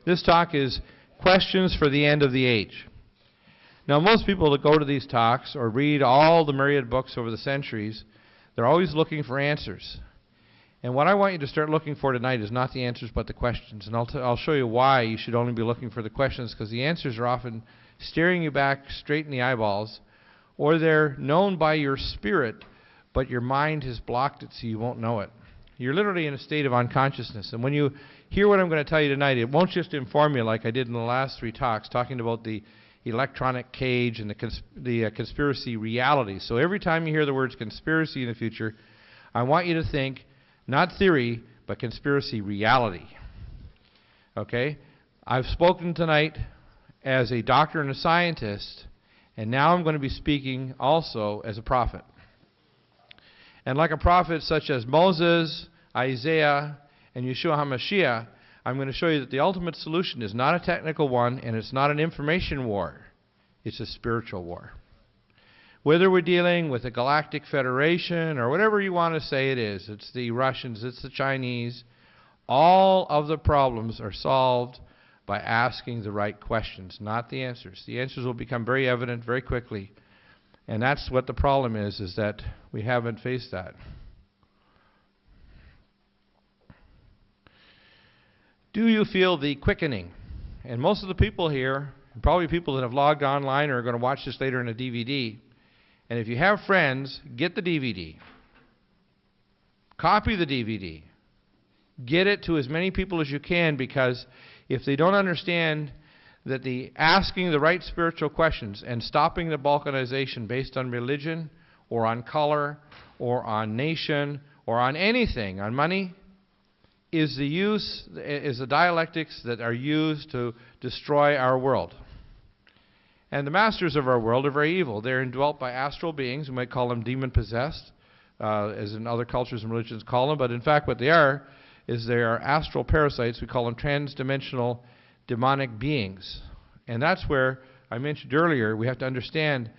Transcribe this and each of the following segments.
This talk is Questions for the End of the Age. Now, most people that go to these talks or read all the myriad books over the centuries, they're always looking for answers. And what I want you to start looking for tonight is not the answers but the questions. And I'll show you why you should only be looking for the questions, because the answers are often staring you back straight in the eyeballs, or they're known by your spirit, but your mind has blocked it so you won't know it. You're literally in a state of unconsciousness. And when you hear what I'm going to tell you tonight, it won't just inform you like I did in the last 3 talks, talking about the electronic cage and the conspiracy reality. So every time you hear the words conspiracy in the future, I want you to think not theory, but conspiracy reality. Okay? I've spoken tonight as a doctor and a scientist, and now I'm going to be speaking also as a prophet. And like a prophet such as Moses, Isaiah, and Yeshua HaMashiach, I'm going to show you that the ultimate solution is not a technical one, and it's not an information war. It's a spiritual war. Whether we're dealing with a galactic federation or whatever you want to say it is, it's the Russians, it's the Chinese, all of the problems are solved by asking the right questions, not the answers. The answers will become very evident very quickly. And that's what the problem is that we haven't faced that. Do you feel the quickening? And most of the people here, and probably people that have logged online or are going to watch this later in a DVD, and if you have friends, get the DVD. Copy the DVD. Get it to as many people as you can, because if they don't understand that the asking the right spiritual questions and stopping the balkanization based on religion or on color or on nation or on anything, on money, is the dialectics that are used to destroy our world. And the masters of our world are very evil. They're indwelt by astral beings. We might call them demon-possessed, as in other cultures and religions call them. But in fact, what they are is they are astral parasites. We call them trans-dimensional demonic beings. And that's where I mentioned earlier, we have to understand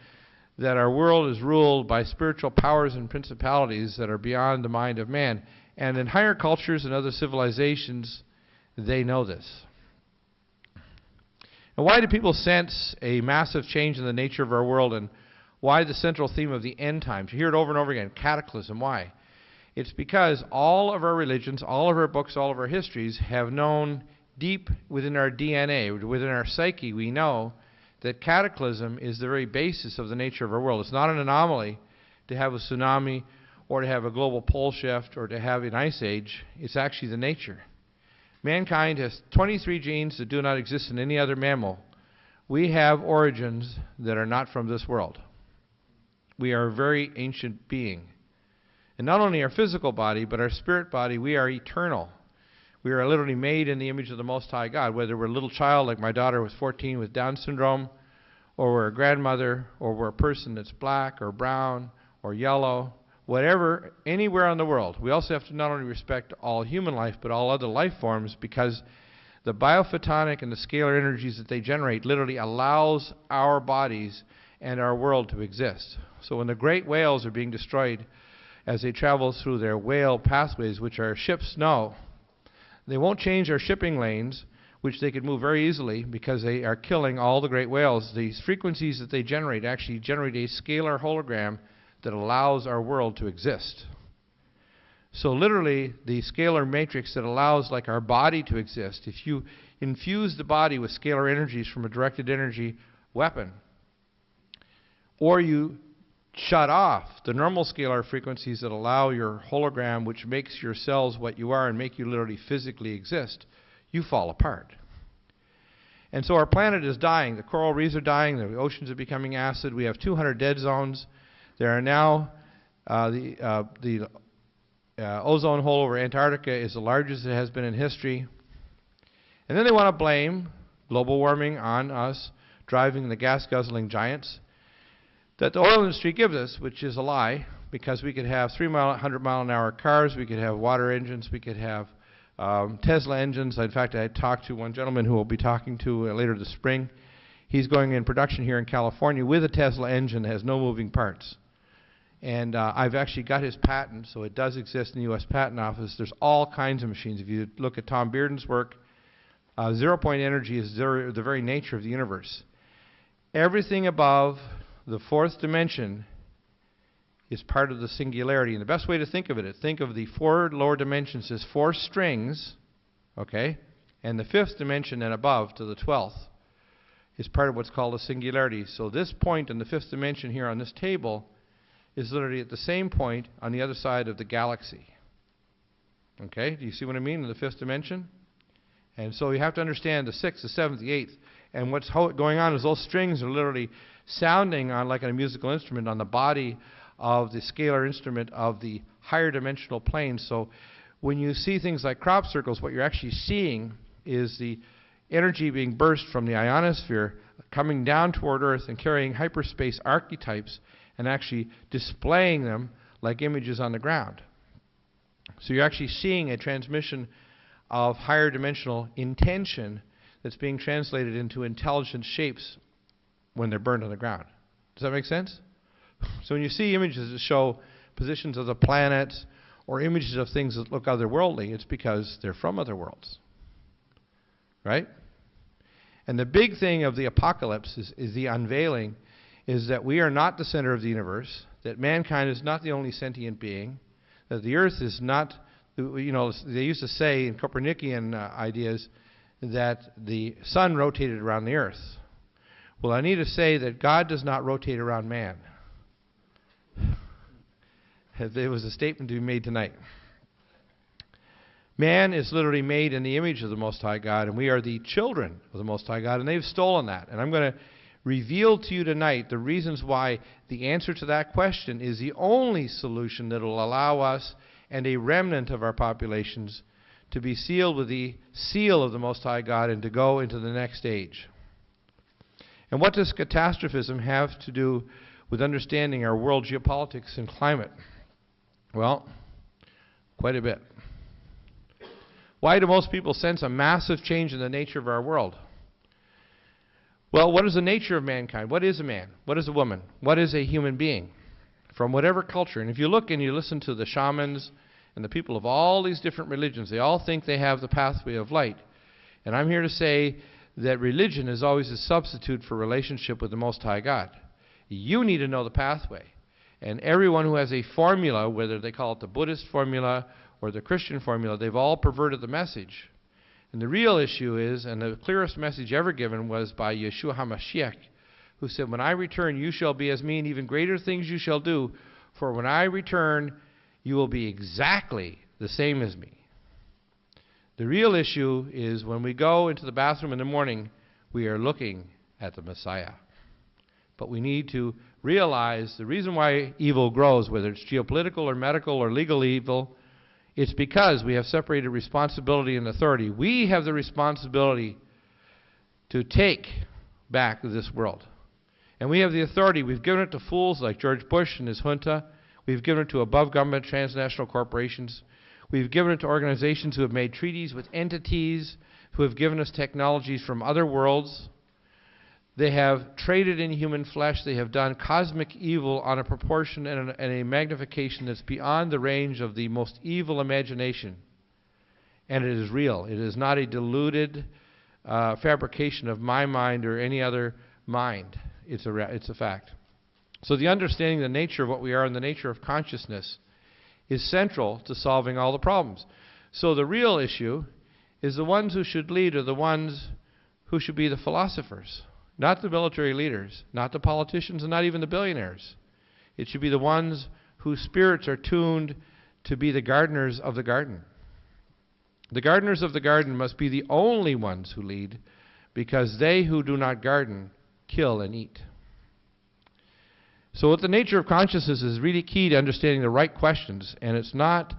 that our world is ruled by spiritual powers and principalities that are beyond the mind of man. And in higher cultures and other civilizations, they know this. And why do people sense a massive change in the nature of our world, and why the central theme of the end times? You hear it over and over again, cataclysm. Why? It's because all of our religions, all of our books, all of our histories have known deep within our DNA, within our psyche, we know that cataclysm is the very basis of the nature of our world. It's not an anomaly to have a tsunami or to have a global pole shift or to have an ice age. It's actually the nature. Mankind has 23 genes that do not exist in any other mammal. We have origins that are not from this world. We are a very ancient being. And not only our physical body, but our spirit body, we are eternal. We are literally made in the image of the Most High God, whether we're a little child like my daughter was 14 with Down syndrome, or we're a grandmother, or we're a person that's black or brown or yellow, whatever, anywhere in the world. We also have to not only respect all human life, but all other life forms, because the biophotonic and the scalar energies that they generate literally allows our bodies and our world to exist. So when the great whales are being destroyed as they travel through their whale pathways, which our ships know, they won't change our shipping lanes, which they could move very easily because they are killing all the great whales. These frequencies that they generate actually generate a scalar hologram that allows our world to exist. So literally, the scalar matrix that allows like our body to exist, if you infuse the body with scalar energies from a directed energy weapon, or you shut off the normal scalar frequencies that allow your hologram, which makes your cells what you are and make you literally physically exist, you fall apart. And so our planet is dying. The coral reefs are dying. The oceans are becoming acid. We have 200 dead zones. There are now the ozone hole over Antarctica is the largest it has been in history. And then they want to blame global warming on us driving the gas-guzzling giants that the oil industry gives us, which is a lie, because we could have 100-mile-an-hour cars, we could have water engines, we could have Tesla engines. In fact, I talked to one gentleman who we'll be talking to later this spring. He's going in production here in California with a Tesla engine that has no moving parts. And I've actually got his patent, so it does exist in the U.S. Patent Office. There's all kinds of machines. If you look at Tom Bearden's work, Zero-point energy is the very nature of the universe. Everything above the fourth dimension is part of the singularity. And the best way to think of it, think of the four lower dimensions as four strings, okay? And the fifth dimension and above to the 12th is part of what's called a singularity. So this point in the fifth dimension here on this table is literally at the same point on the other side of the galaxy. Okay? Do you see what I mean in the fifth dimension? And so you have to understand the sixth, the seventh, the eighth. And what's going on is those strings are literally sounding on, like a musical instrument, on the body of the scalar instrument of the higher dimensional plane. So when you see things like crop circles, what you're actually seeing is the energy being burst from the ionosphere coming down toward Earth and carrying hyperspace archetypes and actually displaying them like images on the ground. So you're actually seeing a transmission of higher dimensional intention that's being translated into intelligent shapes when they're burned on the ground. Does that make sense? So when you see images that show positions of the planets or images of things that look otherworldly, it's because they're from other worlds. Right? And the big thing of the apocalypse is the unveiling, is that we are not the center of the universe, that mankind is not the only sentient being, that the earth is not, you know, they used to say in Copernican ideas that the sun rotated around the earth. Well, I need to say that God does not rotate around man. There was a statement to be made tonight. Man is literally made in the image of the Most High God, and we are the children of the Most High God, and they've stolen that. And I'm going to reveal to you tonight the reasons why the answer to that question is the only solution that will allow us and a remnant of our populations to be sealed with the seal of the Most High God and to go into the next age. And what does catastrophism have to do with understanding our world geopolitics and climate? Well, quite a bit. Why do most people sense a massive change in the nature of our world? Well, what is the nature of mankind? What is a man? What is a woman? What is a human being? From whatever culture. And if you look and you listen to the shamans and the people of all these different religions, they all think they have the pathway of light. And I'm here to say that religion is always a substitute for relationship with the Most High God. You need to know the pathway. And everyone who has a formula, whether they call it the Buddhist formula or the Christian formula, they've all perverted the message. And the real issue is, and the clearest message ever given was by Yeshua HaMashiach, who said, when I return, you shall be as me, and even greater things you shall do, for when I return, you will be exactly the same as me. The real issue is when we go into the bathroom in the morning, we are looking at the Messiah. But we need to realize the reason why evil grows, whether it's geopolitical or medical or legal evil, it's because we have separated responsibility and authority. We have the responsibility to take back this world. And we have the authority. We've given it to fools like George Bush and his junta. We've given it to above government transnational corporations. We've given it to organizations who have made treaties with entities who have given us technologies from other worlds. They have traded in human flesh. They have done cosmic evil on a proportion and a magnification that's beyond the range of the most evil imagination. And it is real. It is not a deluded fabrication of my mind or any other mind. It's a fact. So the understanding the nature of what we are and the nature of consciousness is central to solving all the problems. So the real issue is the ones who should lead are the ones who should be the philosophers. Not the military leaders, not the politicians, and not even the billionaires. It should be the ones whose spirits are tuned to be the gardeners of the garden. The gardeners of the garden must be the only ones who lead, because they who do not garden kill and eat. So what the nature of consciousness is really key to understanding the right questions, and it's not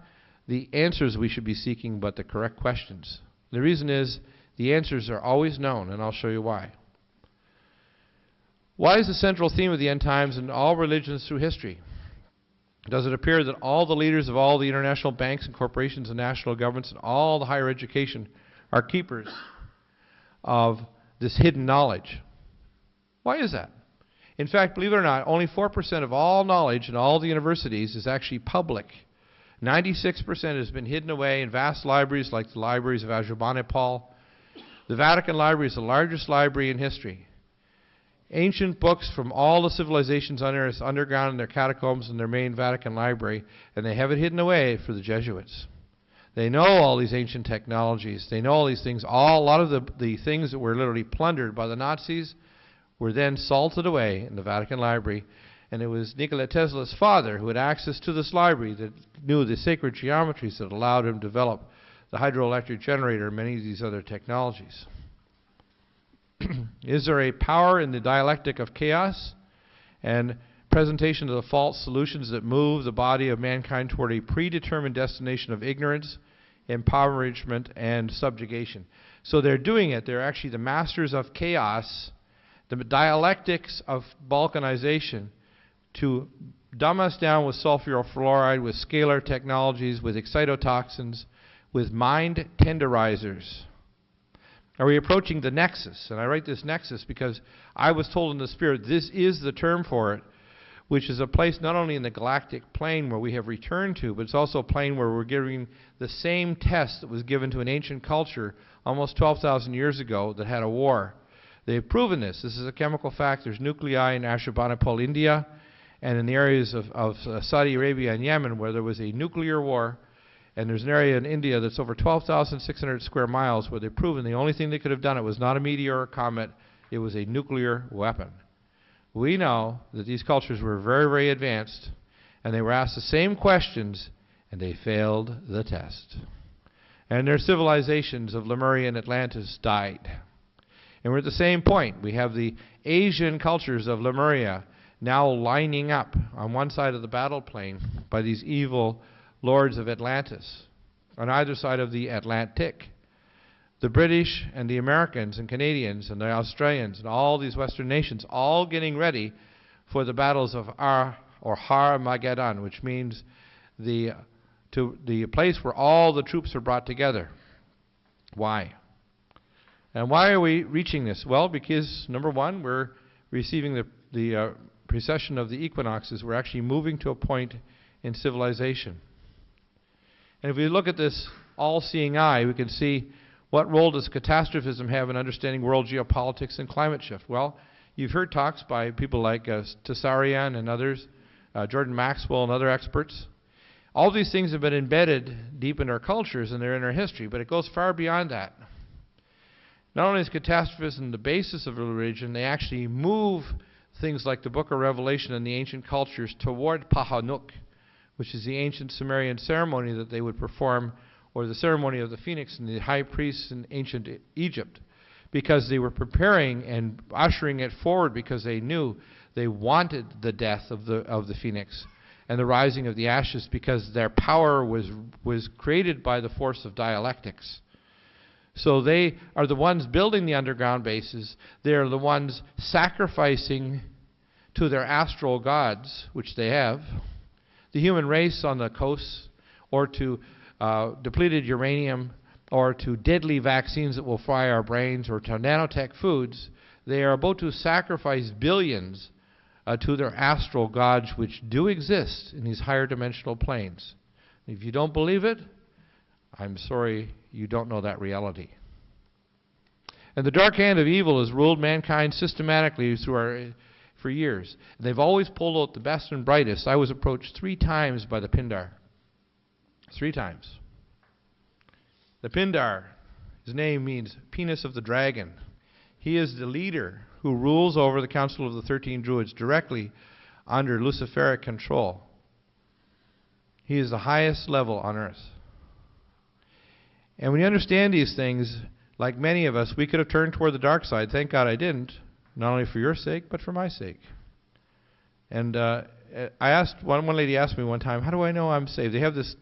the answers we should be seeking, but the correct questions. The reason is the answers are always known, and I'll show you why. Why is the central theme of the end times in all religions through history? Does it appear that all the leaders of all the international banks and corporations and national governments and all the higher education are keepers of this hidden knowledge? Why is that? In fact, believe it or not, only 4% of all knowledge in all the universities is actually public. 96% has been hidden away in vast libraries like the libraries of Ashurbanipal, The Vatican Library is the largest library in history. Ancient books from all the civilizations on Earth underground in their catacombs in their main Vatican Library, and they have it hidden away for the Jesuits. They know all these ancient technologies. They know all these things. A lot of the things that were literally plundered by the Nazis were then salted away in the Vatican Library. And it was Nikola Tesla's father who had access to this library that knew the sacred geometries that allowed him to develop the hydroelectric generator and many of these other technologies. Is there a power in the dialectic of chaos and presentation of the false solutions that move the body of mankind toward a predetermined destination of ignorance, impoverishment, and subjugation? So they're doing it. They're actually the masters of chaos, the dialectics of balkanization, to dumb us down with sulfur fluoride, with scalar technologies, with excitotoxins, with mind tenderizers. Are we approaching the nexus? And I write this nexus because I was told in the Spirit this is the term for it, which is a place not only in the galactic plane where we have returned to, but it's also a plane where we're giving the same test that was given to an ancient culture almost 12,000 years ago that had a war. They've proven this. This is a chemical fact. There's nuclei in Ashurbanipal, India, and in the areas of Saudi Arabia and Yemen where there was a nuclear war. And there's an area in India that's over 12,600 square miles where they've proven the only thing they could have done it was not a meteor or a comet, it was a nuclear weapon. We know that these cultures were very, very advanced, and they were asked the same questions, and they failed the test. And their civilizations of Lemuria and Atlantis died. And we're at the same point. We have the Asian cultures of Lemuria now lining up on one side of the battle plane by these evil lords of Atlantis, on either side of the Atlantic. The British and the Americans and Canadians and the Australians and all these Western nations all getting ready for the battles of Har-Mageddon, which means the place where all the troops are brought together. Why? And why are we reaching this? Well, because, number one, we're receiving the precession of the equinoxes. We're actually moving to a point in civilization. And if we look at this all-seeing eye, we can see what role does catastrophism have in understanding world geopolitics and climate shift. Well, you've heard talks by people like Tessarian and others, Jordan Maxwell and other experts. All these things have been embedded deep in our cultures and they're in our history, but it goes far beyond that. Not only is catastrophism the basis of a religion, they actually move things like the Book of Revelation and the ancient cultures toward Pahanuk, which is the ancient Sumerian ceremony that they would perform, or the ceremony of the phoenix and the high priests in ancient Egypt, because they were preparing and ushering it forward because they knew they wanted the death of the phoenix and the rising of the ashes, because their power was created by the force of dialectics. So they are the ones building the underground bases. They are the ones sacrificing to their astral gods, which they have, the human race on the coasts, or to depleted uranium, or to deadly vaccines that will fry our brains, or to nanotech foods. They are about to sacrifice billions to their astral gods, which do exist in these higher dimensional planes. If you don't believe it, I'm sorry, you don't know that reality. And the dark hand of evil has ruled mankind systematically for years. They've always pulled out the best and brightest. I was approached 3 times by the Pindar. 3 times. The Pindar, his name means penis of the dragon. He is the leader who rules over the Council of the 13 Druids directly under Luciferic control. He is the highest level on earth. And when you understand these things, like many of us, we could have turned toward the dark side. Thank God I didn't. Not only for your sake, but for my sake. And I asked, one lady asked me one time, how do I know I'm saved? They have this,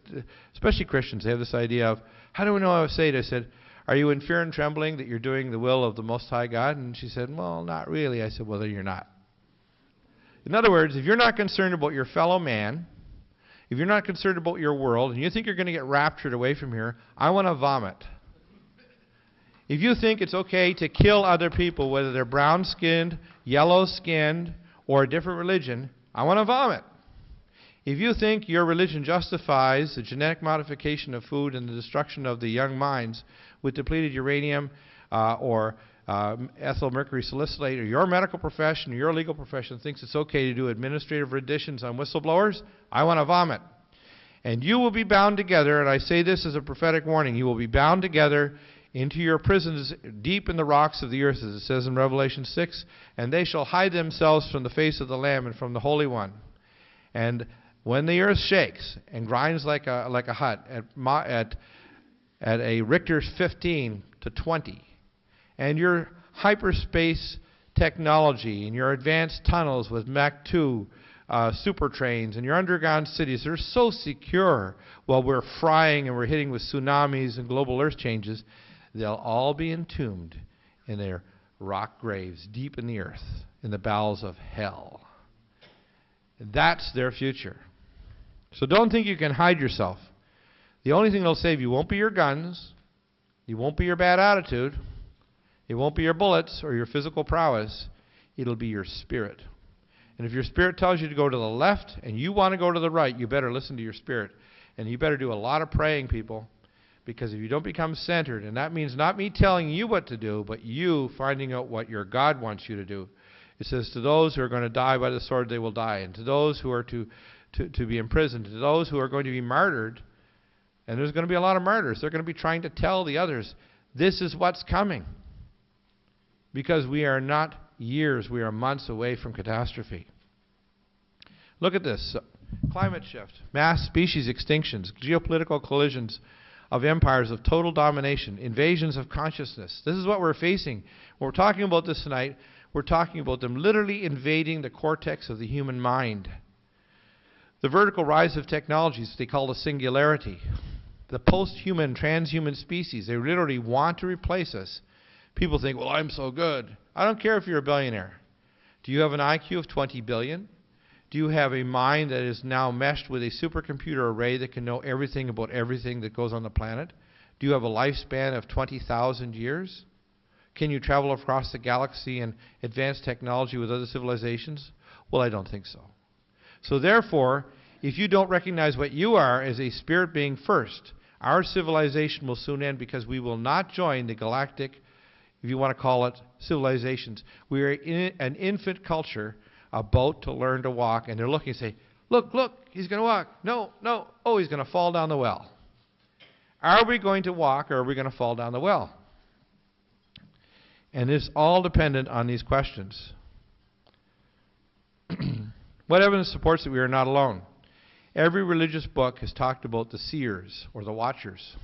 especially Christians, they have this idea of, how do we know I'm saved? I said, are you in fear and trembling that you're doing the will of the Most High God? And she said, well, not really. I said, well, then you're not. In other words, if you're not concerned about your fellow man, if you're not concerned about your world, and you think you're going to get raptured away from here, I want to vomit. If you think it's okay to kill other people, whether they're brown-skinned, yellow-skinned, or a different religion, I want to vomit. If you think your religion justifies the genetic modification of food and the destruction of the young minds with depleted uranium, or ethyl mercury salicylate, or your medical profession or your legal profession thinks it's okay to do administrative renditions on whistleblowers, I want to vomit. And you will be bound together, and I say this as a prophetic warning, you will be bound together into your prisons deep in the rocks of the earth, as it says in Revelation 6, and they shall hide themselves from the face of the Lamb and from the Holy One. And when the earth shakes and grinds like a hut at a Richter 15 to 20, and your hyperspace technology and your advanced tunnels with Mach 2 super trains and your underground cities are so secure while we're frying and we're hitting with tsunamis and global earth changes, they'll all be entombed in their rock graves deep in the earth, in the bowels of hell. That's their future. So don't think you can hide yourself. The only thing that'll save you won't be your guns, it won't be your bad attitude, it won't be your bullets or your physical prowess, it'll be your spirit. And if your spirit tells you to go to the left and you want to go to the right, you better listen to your spirit. And you better do a lot of praying, people. Because if you don't become centered, and that means not me telling you what to do, but you finding out what your God wants you to do. It says, to those who are going to die by the sword, they will die. And to those who are to be imprisoned, to those who are going to be martyred, and there's going to be a lot of martyrs, they're going to be trying to tell the others, this is what's coming. Because we are not years, we are months away from catastrophe. Look at this. Climate shift, mass species extinctions, geopolitical collisions of empires of total domination, invasions of consciousness. This is what we're facing. When we're talking about this tonight, we're talking about them literally invading the cortex of the human mind. The vertical rise of technologies they call the singularity. The post-human, transhuman species, they literally want to replace us. People think, well, I'm so good. I don't care if you're a billionaire. Do you have an IQ of 20 billion? Do you have a mind that is now meshed with a supercomputer array that can know everything about everything that goes on the planet? Do you have a lifespan of 20,000 years? Can you travel across the galaxy and advance technology with other civilizations? Well, I don't think so. So therefore, if you don't recognize what you are as a spirit being first, our civilization will soon end because we will not join the galactic, if you want to call it, civilizations. We are in an infant culture about to learn to walk, and they're looking and say, look, he's going to walk. No, oh, he's going to fall down the well. Are we going to walk, or are we going to fall down the well? And it's all dependent on these questions. What evidence supports that we are not alone? Every religious book has talked about the seers, or the watchers.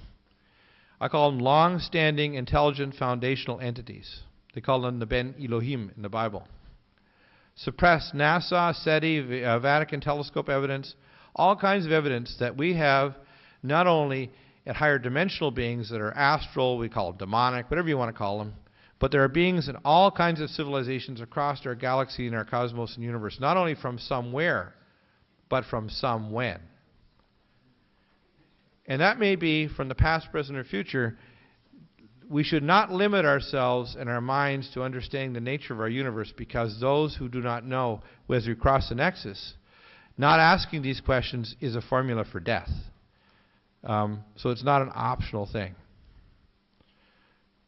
I call them long-standing, intelligent, foundational entities. They call them the Ben Elohim in the Bible. Suppressed NASA, SETI, Vatican telescope evidence, all kinds of evidence that we have not only at higher dimensional beings that are astral, we call them demonic, whatever you want to call them, but there are beings in all kinds of civilizations across our galaxy and our cosmos and universe, not only from somewhere, but from some when. And that may be from the past, present, or future. We should not limit ourselves and our minds to understanding the nature of our universe, because those who do not know, as we cross the nexus, not asking these questions is a formula for death. So it's not an optional thing.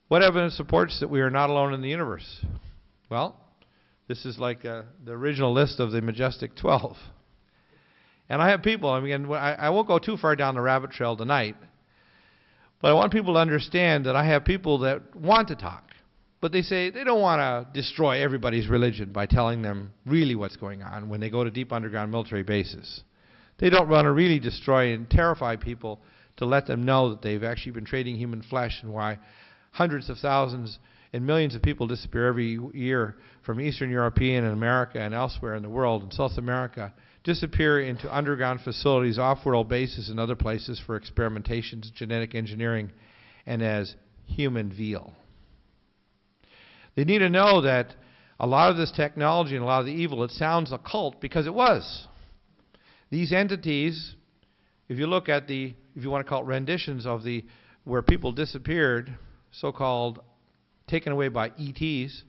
What evidence supports that we are not alone in the universe? Well, this is like the original list of the Majestic 12. And I have people, I won't go too far down the rabbit trail tonight, but I want people to understand that I have people that want to talk, but they say they don't want to destroy everybody's religion by telling them really what's going on when they go to deep underground military bases. They don't want to really destroy and terrify people to let them know that they've actually been trading human flesh, and why hundreds of thousands and millions of people disappear every year from Eastern European and America and elsewhere in the world, and South America, disappear into underground facilities, off-world bases, and other places for experimentations, genetic engineering, and as human veal. They need to know that a lot of this technology and a lot of the evil, it sounds occult because it was. These entities, if you look at the, if you want to call it renditions of the, where people disappeared, so-called taken away by ETs,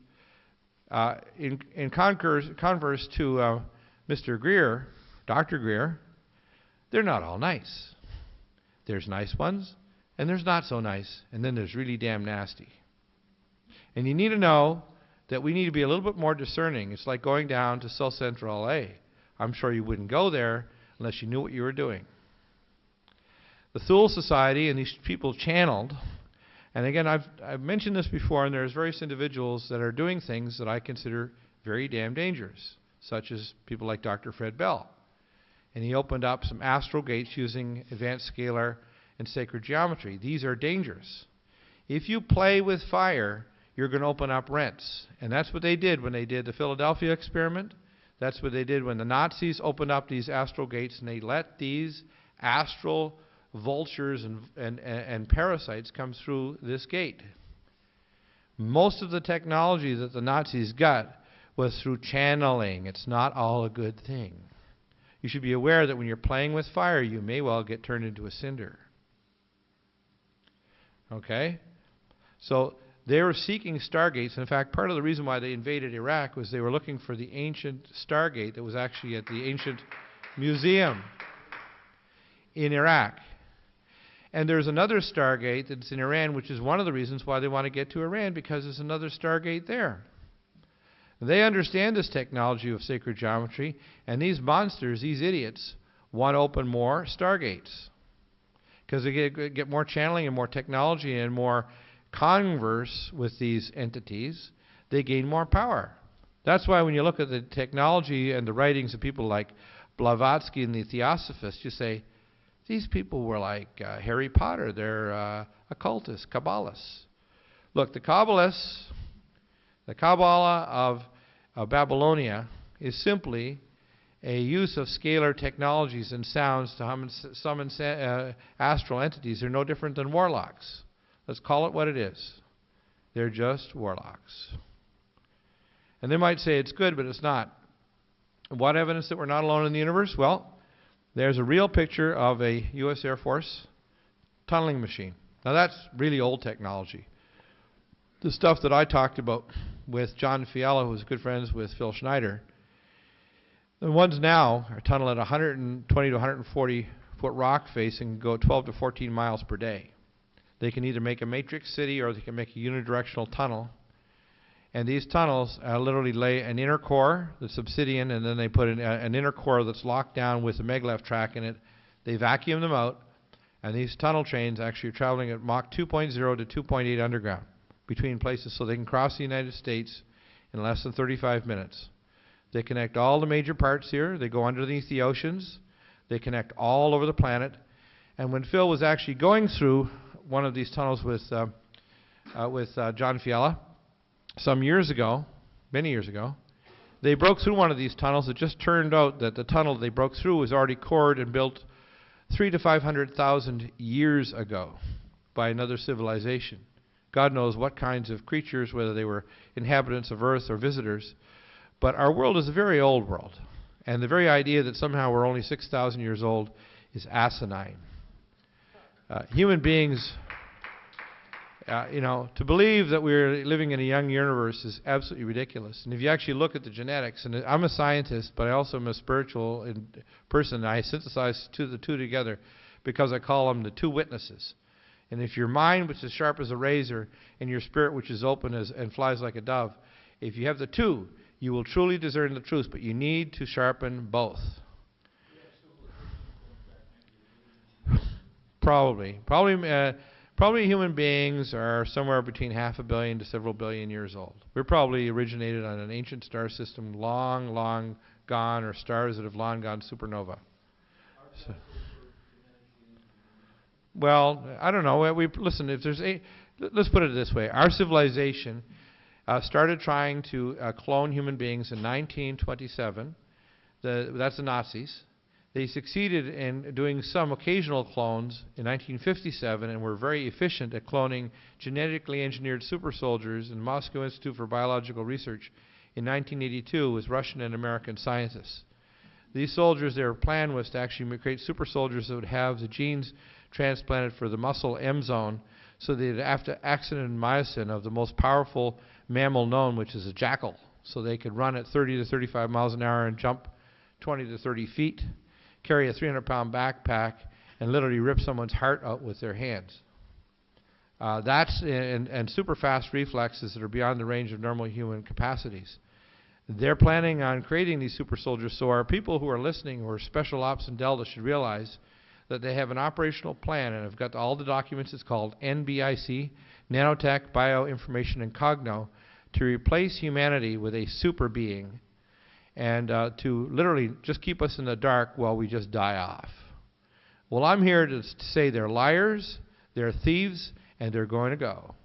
in converse to Mr. Greer, Dr. Greer, they're not all nice. There's nice ones, and there's not so nice, and then there's really damn nasty. And you need to know that we need to be a little bit more discerning. It's like going down to South Central LA. I'm sure you wouldn't go there unless you knew what you were doing. The Thule Society and these people channeled, and again, I've mentioned this before, and there's various individuals that are doing things that I consider very damn dangerous, such as people like Dr. Fred Bell. And he opened up some astral gates using advanced scalar and sacred geometry. These are dangerous. If you play with fire, you're going to open up rents. And that's what they did when they did the Philadelphia experiment. That's what they did when the Nazis opened up these astral gates, and they let these astral vultures and parasites come through this gate. Most of the technology that the Nazis got was through channeling. It's not all a good thing. You should be aware that when you're playing with fire, you may well get turned into a cinder. Okay? So they were seeking stargates. In fact, part of the reason why they invaded Iraq was they were looking for the ancient stargate that was actually at the ancient museum in Iraq. And there's another stargate that's in Iran, which is one of the reasons why they want to get to Iran, because there's another stargate there. They understand this technology of sacred geometry, and these monsters, these idiots, want to open more stargates. Because they get more channeling and more technology and more converse with these entities, they gain more power. That's why when you look at the technology and the writings of people like Blavatsky and the Theosophists, you say, these people were like Harry Potter. They're occultists, Kabbalists. Look, the Kabbalists, the Kabbalah of Babylonia is simply a use of scalar technologies and sounds to summon astral entities. They're no different than warlocks. Let's call it what it is. They're just warlocks. And they might say it's good, but it's not. What evidence that we're not alone in the universe? Well, there's a real picture of a U.S. Air Force tunneling machine. Now that's really old technology. The stuff that I talked about with John Fiala, who's good friends with Phil Schneider, the ones now are tunnel at 120 to 140 foot rock face and go 12 to 14 miles per day. They can either make a matrix city or they can make a unidirectional tunnel. And these tunnels literally lay an inner core that's obsidian, and then they put an inner core that's locked down with a maglev track in it. They vacuum them out, and these tunnel trains actually are traveling at Mach 2.0 to 2.8 underground between places, so they can cross the United States in less than 35 minutes. They connect all the major parts here. They go underneath the oceans. They connect all over the planet. And when Phil was actually going through one of these tunnels with John Fiala, some years ago, many years ago, they broke through one of these tunnels. It just turned out that the tunnel they broke through was already cored and built 300,000 to 500,000 years ago by another civilization. God knows what kinds of creatures, whether they were inhabitants of Earth or visitors. But our world is a very old world. And the very idea that somehow we're only 6,000 years old is asinine. Human beings... to believe that we're living in a young universe is absolutely ridiculous. And if you actually look at the genetics, and I'm a scientist, but I also am a spiritual person, and I synthesize the two together because I call them the two witnesses. And if your mind, which is sharp as a razor, and your spirit, which is open and flies like a dove, if you have the two, you will truly discern the truth, but you need to sharpen both. Probably human beings are somewhere between 500 million to several billion years old. We're probably originated on an ancient star system long, long gone, or stars that have long gone supernova. So, well, I don't know. Listen, if there's let's put it this way. Our civilization started trying to clone human beings in 1927. That's the Nazis. They succeeded in doing some occasional clones in 1957 and were very efficient at cloning genetically engineered super soldiers in the Moscow Institute for Biological Research in 1982 with Russian and American scientists. These soldiers, their plan was to actually create super soldiers that would have the genes transplanted for the muscle M zone, so they'd have to accident myosin of the most powerful mammal known, which is a jackal. So they could run at 30 to 35 miles an hour and jump 20 to 30 feet. Carry a 300-pound backpack, and literally rip someone's heart out with their hands. And super fast reflexes that are beyond the range of normal human capacities. They're planning on creating these super soldiers, so our people who are listening, who are special ops in Delta, should realize that they have an operational plan, and have got all the documents. It's called NBIC, Nanotech, Bioinformation, and Cogno, to replace humanity with a super being, and to literally just keep us in the dark while we just die off. Well, I'm here to say they're liars, they're thieves, and they're going to go.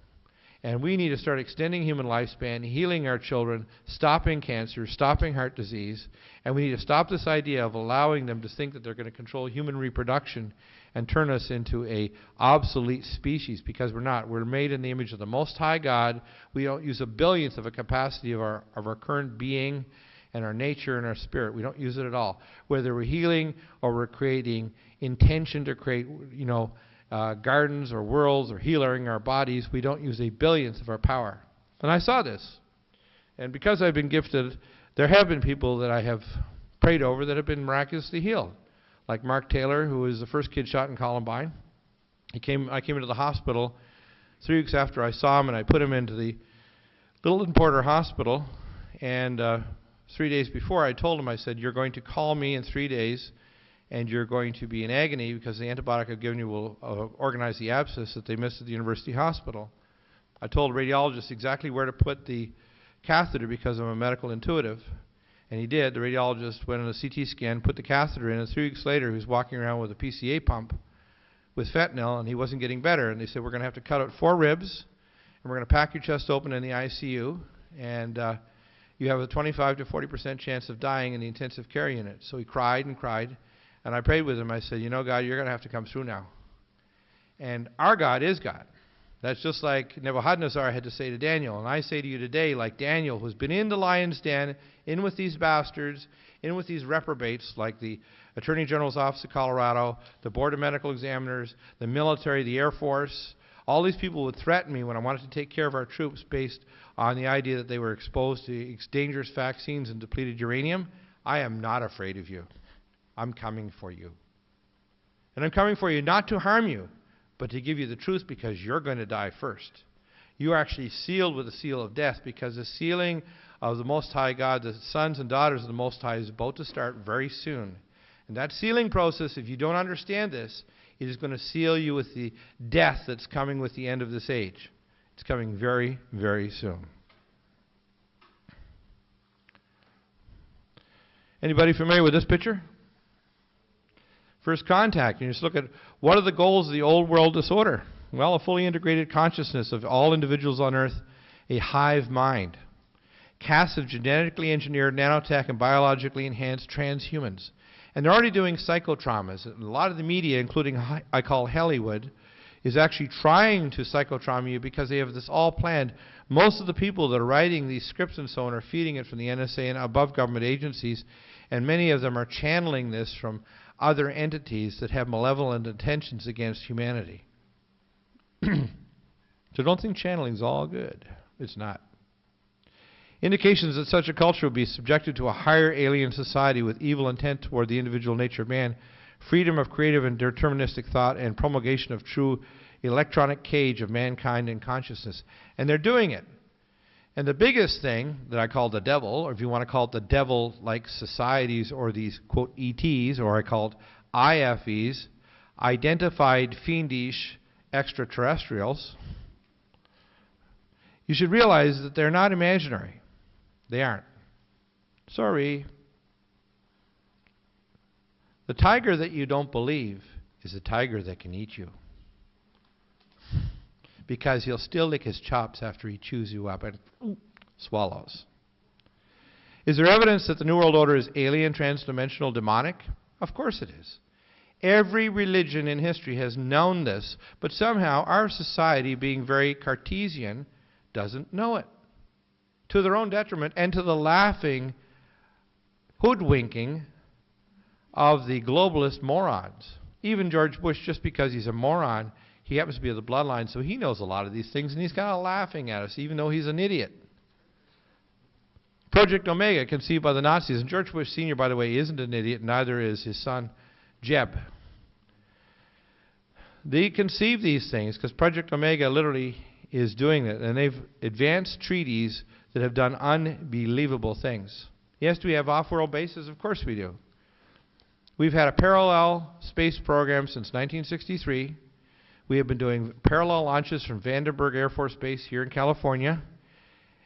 And we need to start extending human lifespan, healing our children, stopping cancer, stopping heart disease, and we need to stop this idea of allowing them to think that they're going to control human reproduction and turn us into a obsolete species, because we're not. We're made in the image of the Most High God. We don't use a billionth of a capacity of our current being and our nature and our spirit. We don't use it at all. Whether we're healing or we're creating intention to create, gardens or worlds or healing our bodies, we don't use a billionth of our power. And I saw this. And because I've been gifted, there have been people that I have prayed over that have been miraculously healed. Like Mark Taylor, who was the first kid shot in Columbine. I came into the hospital 3 weeks after I saw him, and I put him into the Littleton Porter Hospital. And 3 days before, I told him, I said, you're going to call me in 3 days, and you're going to be in agony because the antibiotic I've given you will organize the abscess that they missed at the University Hospital. I told the radiologist exactly where to put the catheter because I'm a medical intuitive, and he did. The radiologist went on a CT scan, put the catheter in, and 3 weeks later he was walking around with a PCA pump with fentanyl, and he wasn't getting better. And they said, we're going to have to cut out 4 ribs, and we're going to pack your chest open in the ICU, and you have a 25 to 40% chance of dying in the intensive care unit. So he cried and cried. And I prayed with him. I said, God, you're going to have to come through now. And our God is God. That's just like Nebuchadnezzar had to say to Daniel. And I say to you today, like Daniel, who's been in the lion's den, in with these bastards, in with these reprobates, like the Attorney General's Office of Colorado, the Board of Medical Examiners, the military, the Air Force. All these people would threaten me when I wanted to take care of our troops based on the idea that they were exposed to dangerous vaccines and depleted uranium. I am not afraid of you. I'm coming for you. And I'm coming for you not to harm you, but to give you the truth, because you're going to die first. You are actually sealed with the seal of death, because the sealing of the Most High God, the sons and daughters of the Most High, is about to start very soon. And that sealing process, if you don't understand this, it is going to seal you with the death that's coming with the end of this age. It's coming very, very soon. Anybody familiar with this picture? First contact. You just look at what are the goals of the old world disorder? Well, a fully integrated consciousness of all individuals on Earth, a hive mind, casts of genetically engineered, nanotech, and biologically enhanced transhumans. And they're already doing psychotraumas. A lot of the media, including I call Hollywood, is actually trying to psychotrauma you because they have this all planned. Most of the people that are writing these scripts and so on are feeding it from the NSA and above government agencies, and many of them are channeling this from other entities that have malevolent intentions against humanity. So don't think channeling is all good. It's not. Indications that such a culture will be subjected to a higher alien society with evil intent toward the individual nature of man, freedom of creative and deterministic thought, and promulgation of true electronic cage of mankind and consciousness. And they're doing it. And the biggest thing that I call the devil, or if you want to call it the devil-like societies, or these, quote, ETs, or I called IFEs, identified fiendish extraterrestrials, you should realize that they're not imaginary. They aren't. Sorry. The tiger that you don't believe is a tiger that can eat you, because he'll still lick his chops after he chews you up and swallows. Is there evidence that the New World Order is alien, transdimensional, demonic? Of course it is. Every religion in history has known this, but somehow our society, being very Cartesian, doesn't know it. To their own detriment, and to the laughing hoodwinking of the globalist morons. Even George Bush, just because he's a moron, he happens to be of the bloodline, so he knows a lot of these things, and he's kind of laughing at us, even though he's an idiot. Project Omega, conceived by the Nazis, and George Bush Sr., by the way, isn't an idiot, neither is his son, Jeb. they conceive these things because Project Omega literally is doing it, and they've advanced treaties that have done unbelievable things. Yes, do we have off-world bases? Of course we do. We've had a parallel space program since 1963. We have been doing parallel launches from Vandenberg Air Force Base here in California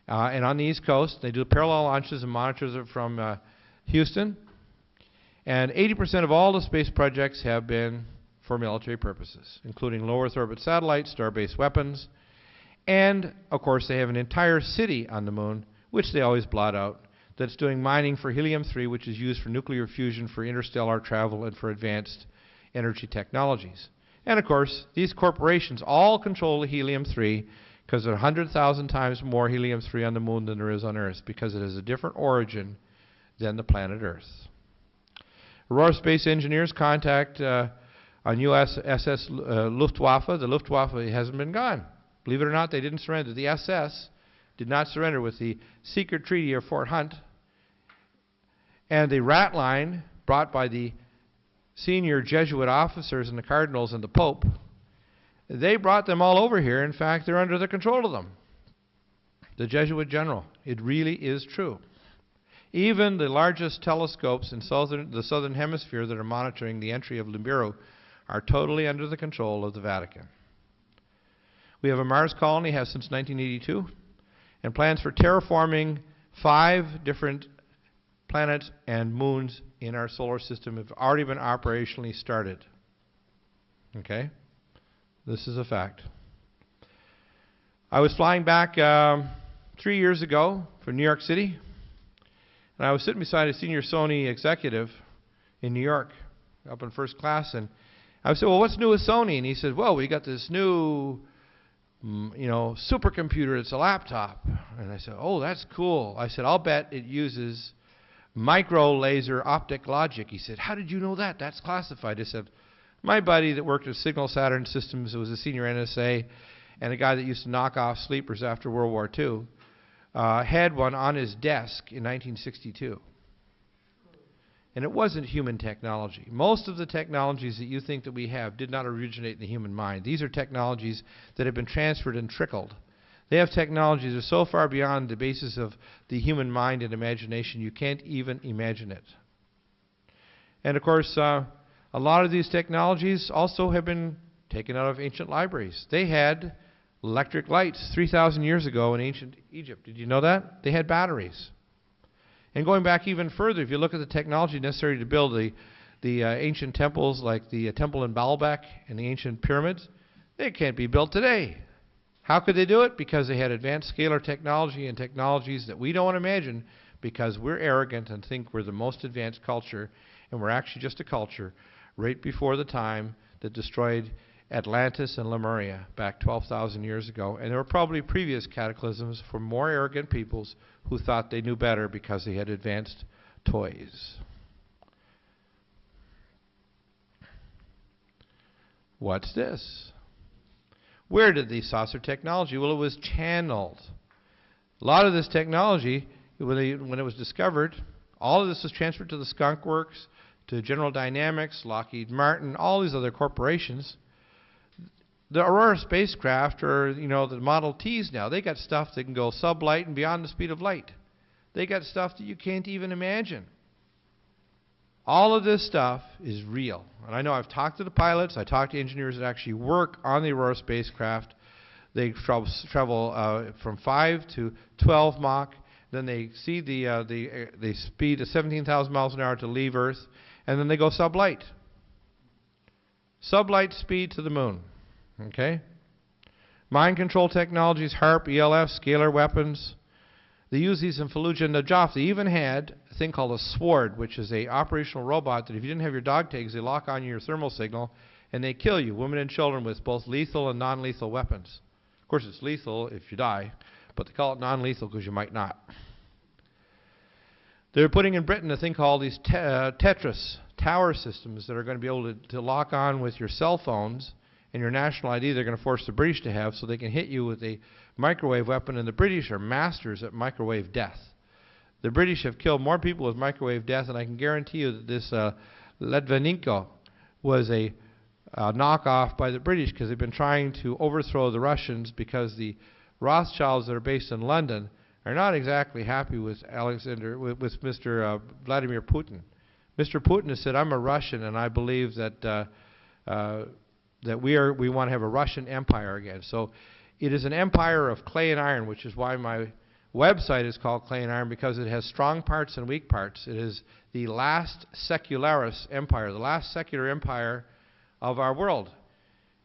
and on the East Coast. They do parallel launches and monitors it from Houston. And 80% of all the space projects have been for military purposes, including low Earth orbit satellites, star-based weapons, and, of course, they have an entire city on the moon, which they always blot out, that's doing mining for helium-3, which is used for nuclear fusion, for interstellar travel, and for advanced energy technologies. And, of course, these corporations all control the helium-3 because there are 100,000 times more helium-3 on the moon than there is on Earth, because it has a different origin than the planet Earth. Aurora Space engineers contact on USS Luftwaffe. The Luftwaffe hasn't been gone. Believe it or not, they didn't surrender. The SS did not surrender with the secret treaty of Fort Hunt. And the rat line brought by the senior Jesuit officers and the cardinals and the Pope, they brought them all over here. In fact, they're under the control of them. The Jesuit general. It really is true. Even the largest telescopes in the southern hemisphere that are monitoring the entry of Nibiru are totally under the control of the Vatican. We have a Mars colony, has since 1982, and plans for terraforming 5 different planets and moons in our solar system have already been operationally started. Okay? This is a fact. I was flying back 3 years ago from New York City, and I was sitting beside a senior Sony executive in New York, up in first class, and I said, well, what's new with Sony? And he said, well, we got this new supercomputer. It's a laptop. And I said, oh, that's cool. I said, I'll bet it uses micro laser optic logic. He said, how did you know that? That's classified. I said, my buddy that worked at Signal Saturn Systems, who was a senior NSA, and a guy that used to knock off sleepers after World War II, had one on his desk in 1962. And it wasn't human technology. Most of the technologies that you think that we have did not originate in the human mind. These are technologies that have been transferred and trickled. They have technologies that are so far beyond the basis of the human mind and imagination, you can't even imagine it. And of course, a lot of these technologies also have been taken out of ancient libraries. They had electric lights 3,000 years ago in ancient Egypt. Did you know that? They had batteries. And going back even further, if you look at the technology necessary to build the ancient temples like the temple in Baalbek and the ancient pyramids, they can't be built today. How could they do it? Because they had advanced scalar technology and technologies that we don't imagine, because we're arrogant and think we're the most advanced culture, and we're actually just a culture right before the time that destroyed Atlantis and Lemuria back 12,000 years ago. And there were probably previous cataclysms for more arrogant peoples who thought they knew better because they had advanced toys. What's this? Where did the saucer technology? Well, it was channeled. A lot of this technology, when it was discovered, all of this was transferred to the Skunk Works, to General Dynamics, Lockheed Martin, all these other corporations. The Aurora spacecraft, or the Model Ts now, they got stuff that can go sublight and beyond the speed of light. They got stuff that you can't even imagine. All of this stuff is real. And I know I've talked to the pilots, I talked to engineers that actually work on the Aurora spacecraft. They travel from 5 to 12 Mach. Then they see the speed of 17,000 miles an hour to leave Earth. And then they go sublight. Sublight speed to the moon. Okay? Mind control technologies, HARP, ELF, scalar weapons. They use these in Fallujah and Najaf. They even had a thing called a SWORD, which is a operational robot that if you didn't have your dog tags, they lock on your thermal signal and they kill you, women and children, with both lethal and non-lethal weapons. Of course, it's lethal if you die, but they call it non-lethal because you might not. They're putting in Britain a thing called these Tetris tower systems that are going to be able to lock on with your cell phones and your national ID. They're going to force the British to have so they can hit you with a microwave weapon, and the British are masters at microwave death. The British have killed more people with microwave death, and I can guarantee you that this Litvinenko was a knockoff by the British, because they've been trying to overthrow the Russians, because the Rothschilds that are based in London are not exactly happy with Mr. Vladimir Putin. Mr. Putin has said, "I'm a Russian, and I believe that we want to have a Russian empire again." So it is an empire of clay and iron, which is why my website is called Clay and Iron, because it has strong parts and weak parts. It is the last secularis empire, the last secular empire of our world.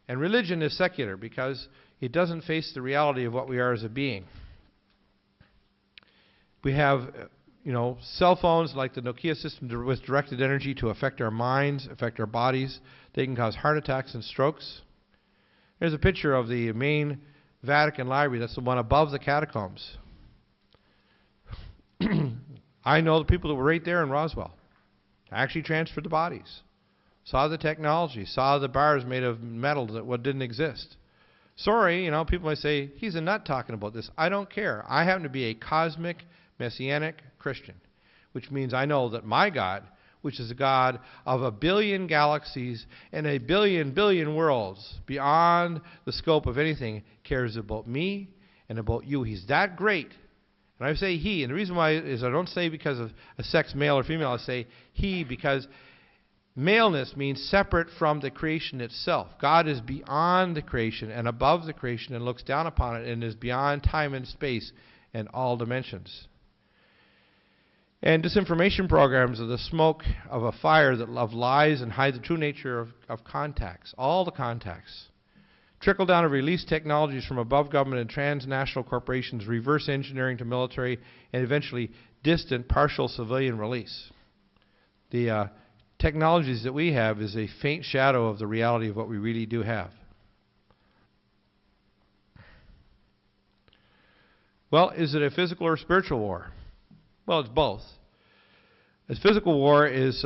And religion is secular because it doesn't face the reality of what we are as a being. We have, cell phones like the Nokia system with directed energy to affect our minds, affect our bodies. They can cause heart attacks and strokes. There's a picture of the main Vatican library. That's the one above the catacombs. I know the people that were right there in Roswell. Actually transferred the bodies. Saw the technology. Saw the bars made of metal that didn't exist. Sorry, people might say, he's a nut talking about this. I don't care. I happen to be a cosmic, messianic Christian, which means I know that my God, which is a God of 1 billion galaxies and 1 billion worlds beyond the scope of anything, cares about me and about you. He's that great. And I say he, and the reason why is I don't say because of a sex, male or female, I say he because maleness means separate from the creation itself. God is beyond the creation and above the creation and looks down upon it and is beyond time and space and all dimensions. And disinformation programs are the smoke of a fire of lies and hide the true nature of contacts, all the contacts. Trickle down of release technologies from above government and transnational corporations, reverse engineering to military, and eventually distant partial civilian release. The technologies that we have is a faint shadow of the reality of what we really do have. Well, is it a physical or spiritual war? Well, it's both. As physical war is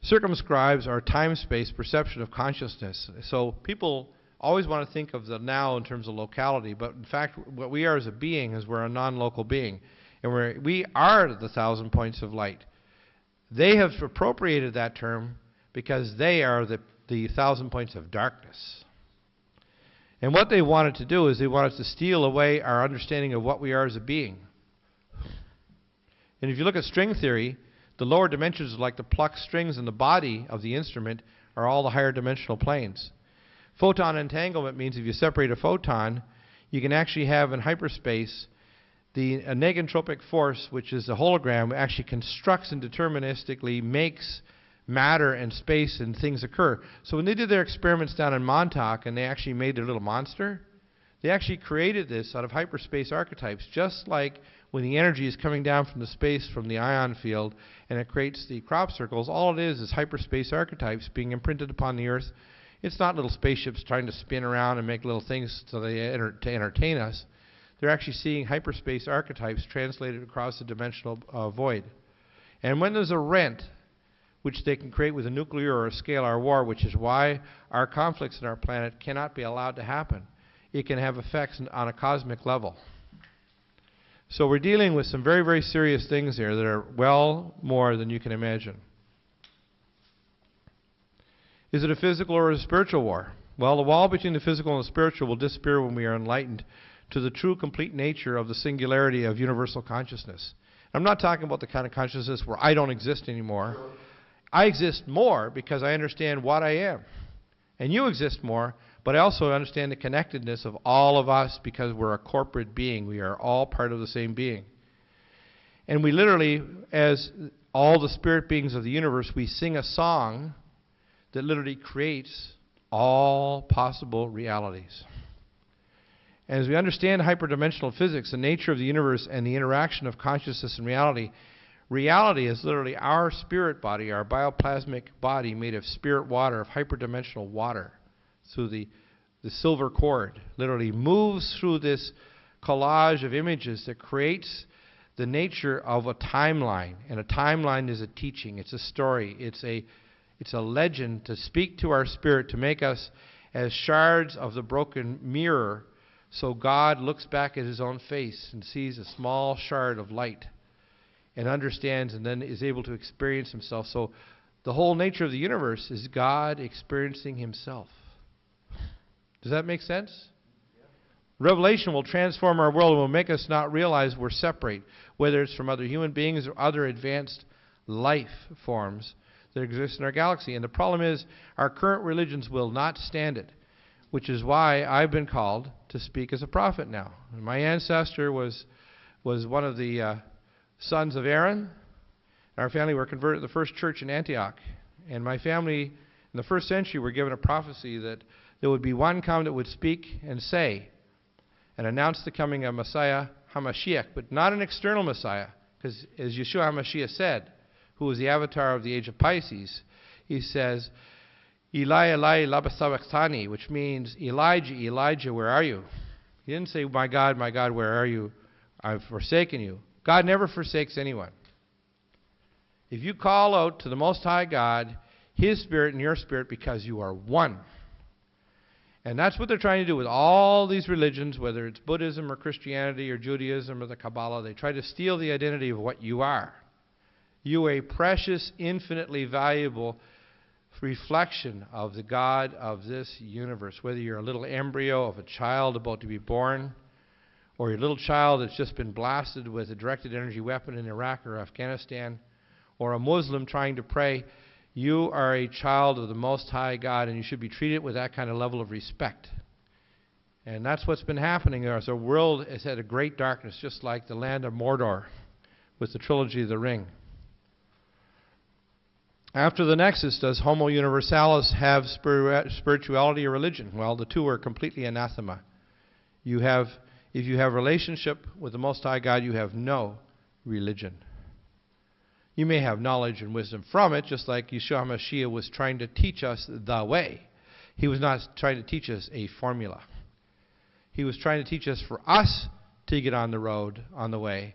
circumscribes our time-space perception of consciousness. So people always want to think of the now in terms of locality, but in fact what we are as a being is we're a non-local being. And we are the 1,000 points of light. They have appropriated that term because they are the 1,000 points of darkness. And what they wanted to do is they wanted to steal away our understanding of what we are as a being. And if you look at string theory, the lower dimensions, like the plucked strings in the body of the instrument, are all the higher dimensional planes. Photon entanglement means if you separate a photon, you can actually have in hyperspace a negentropic force, which is a hologram, actually constructs and deterministically makes matter and space and things occur. So when they did their experiments down in Montauk and they actually made their little monster, they actually created this out of hyperspace archetypes, just like when the energy is coming down from the space from the ion field and it creates the crop circles. All it is hyperspace archetypes being imprinted upon the earth. It's not little spaceships trying to spin around and make little things to entertain us. They're actually seeing hyperspace archetypes translated across the dimensional void. And when there's a rent, which they can create with a nuclear or a scalar war, which is why our conflicts in our planet cannot be allowed to happen, it can have effects on a cosmic level. So we're dealing with some very, very serious things here that are well more than you can imagine. Is it a physical or a spiritual war? Well, the wall between the physical and the spiritual will disappear when we are enlightened to the true, complete nature of the singularity of universal consciousness. I'm not talking about the kind of consciousness where I don't exist anymore. I exist more because I understand what I am. And you exist more, but I also understand the connectedness of all of us because we're a corporate being. We are all part of the same being. And we literally, as all the spirit beings of the universe, we sing a song that literally creates all possible realities. And as we understand hyperdimensional physics, the nature of the universe and the interaction of consciousness and reality, reality is literally our spirit body, our bioplasmic body made of spirit water, of hyperdimensional water. So the silver cord literally moves through this collage of images that creates the nature of a timeline. And a timeline is a teaching. It's a story. It's a legend to speak to our spirit, to make us as shards of the broken mirror. So God looks back at his own face and sees a small shard of light and understands and then is able to experience himself. So The whole nature of the universe is God experiencing himself. Does that make sense? Revelation will transform our world and will make us not realize we're separate, whether it's from other human beings or other advanced life forms that exist in our galaxy. And the problem is our current religions will not stand it, which is why I've been called to speak as a prophet now. And my ancestor was one of the sons of Aaron. Our family were converted to the first church in Antioch. And my family in the first century were given a prophecy that there would be one come that would speak and say and announce the coming of Messiah HaMashiach, but not an external Messiah, because as Yeshua HaMashiach said, who was the avatar of the age of Pisces, he says, Eli, Eli, lama sabachthani, which means, Elijah, Elijah, where are you? He didn't say, my God, where are you? I've forsaken you. God never forsakes anyone. If you call out to the Most High God, His Spirit and your spirit, because you are one. And that's what they're trying to do with all these religions, whether it's Buddhism or Christianity or Judaism or the Kabbalah. They try to steal the identity of what you are. You are a precious, infinitely valuable reflection of the God of this universe. Whether you're a little embryo of a child about to be born, or your little child that's just been blasted with a directed energy weapon in Iraq or Afghanistan, or a Muslim trying to pray, you are a child of the Most High God, and you should be treated with that kind of level of respect. And that's what's been happening there. So the world has had a great darkness, just like the land of Mordor with the trilogy of the Ring. After the Nexus, does Homo Universalis have spirituality or religion? Well, the two are completely anathema. If you have relationship with the Most High God, you have no religion. You may have knowledge and wisdom from it, just like Yeshua HaMashiach was trying to teach us the way. He was not trying to teach us a formula. He was trying to teach us for us to get on the road, on the way.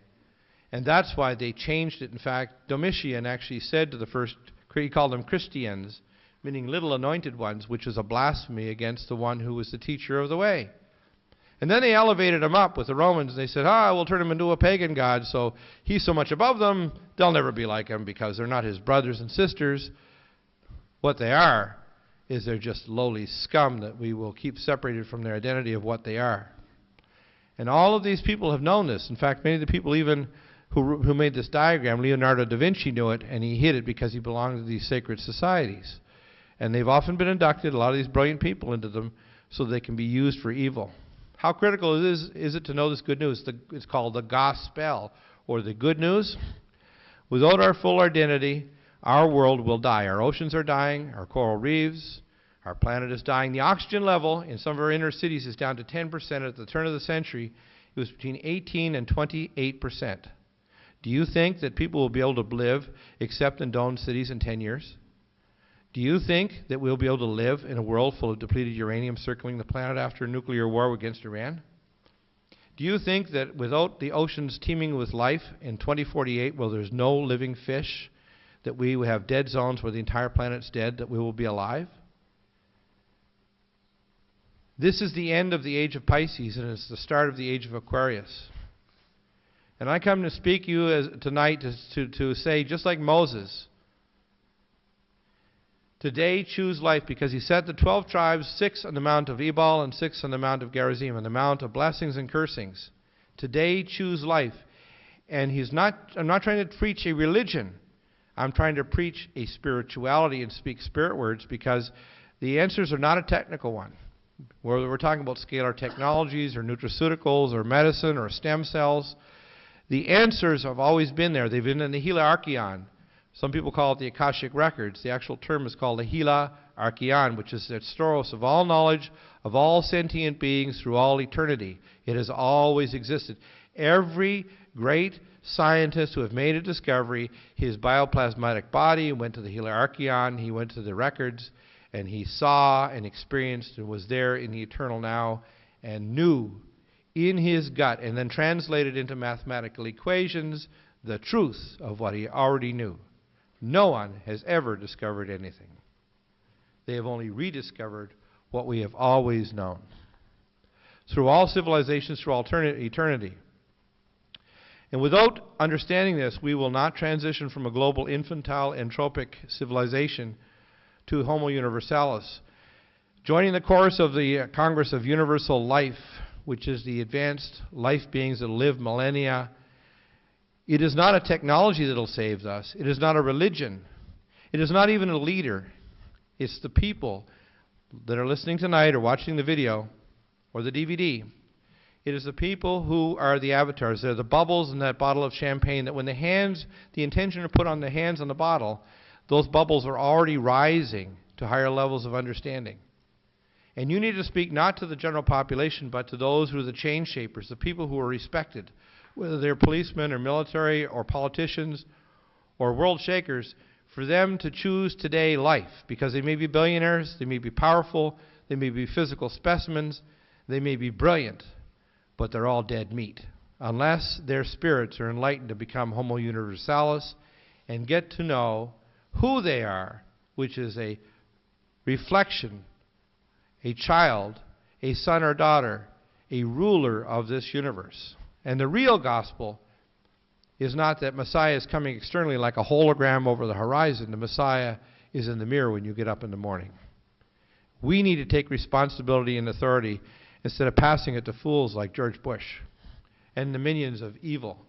And that's why they changed it. In fact, Domitian actually said to the first, he called them Christians, meaning little anointed ones, which was a blasphemy against the one who was the teacher of the way. And then they elevated him up with the Romans, and they said, we'll turn him into a pagan god, so he's so much above them, they'll never be like him because they're not his brothers and sisters. What they are is they're just lowly scum that we will keep separated from their identity of what they are. And all of these people have known this. In fact, many of the people even who made this diagram, Leonardo da Vinci knew it, and he hid it because he belonged to these sacred societies. And they've often been inducted, a lot of these brilliant people, into them so they can be used for evil. How critical is it to know this good news? It's called the gospel, or the good news. Without our full identity, our world will die. Our oceans are dying, our coral reefs, our planet is dying. The oxygen level in some of our inner cities is down to 10%. At the turn of the century, it was between 18 and 28%. Do you think that people will be able to live except in domed cities in 10 years? Do you think that we'll be able to live in a world full of depleted uranium circling the planet after a nuclear war against Iran? Do you think that without the oceans teeming with life in 2048, where there's no living fish, that we will have dead zones where the entire planet's dead, that we will be alive? This is the end of the age of Pisces, and it's the start of the age of Aquarius. And I come to speak to you tonight to say, just like Moses, today choose life, because he set the 12 tribes, 6 on the Mount of Ebal and 6 on the Mount of Gerizim, on the Mount of blessings and cursings. Today choose life. And I'm not trying to preach a religion. I'm trying to preach a spirituality and speak spirit words, because the answers are not a technical one. Whether we're talking about scalar technologies or nutraceuticals or medicine or stem cells, the answers have always been there. They've been in the Hila Archeon. Some people call it the Akashic Records. The actual term is called the Hila Archeon, which is the storos of all knowledge of all sentient beings through all eternity. It has always existed. Every great scientist who have made a discovery, his bioplasmatic body went to the Hila Archeon, he went to the records, and he saw and experienced and was there in the eternal now and knew in his gut, and then translated into mathematical equations the truth of what he already knew. No one has ever discovered anything. They have only rediscovered what we have always known. Through all civilizations, through eternity. And without understanding this, we will not transition from a global infantile entropic civilization to Homo Universalis. Joining the chorus of the Congress of Universal Life, which is the advanced life beings that live millennia, it is not a technology that will save us. It is not a religion. It is not even a leader. It's the people that are listening tonight or watching the video or the DVD. It is the people who are the avatars. They're the bubbles in that bottle of champagne that when the intention to put on the hands on the bottle, those bubbles are already rising to higher levels of understanding. And you need to speak not to the general population, but to those who are the change shapers, the people who are respected, whether they're policemen or military or politicians or world shakers, for them to choose today life, because they may be billionaires, they may be powerful, they may be physical specimens, they may be brilliant, but they're all dead meat, unless their spirits are enlightened to become Homo Universalis and get to know who they are, which is a reflection, a child, a son or daughter, a ruler of this universe. And the real gospel is not that Messiah is coming externally like a hologram over the horizon. The Messiah is in the mirror when you get up in the morning. We need to take responsibility and authority instead of passing it to fools like George Bush and the minions of evil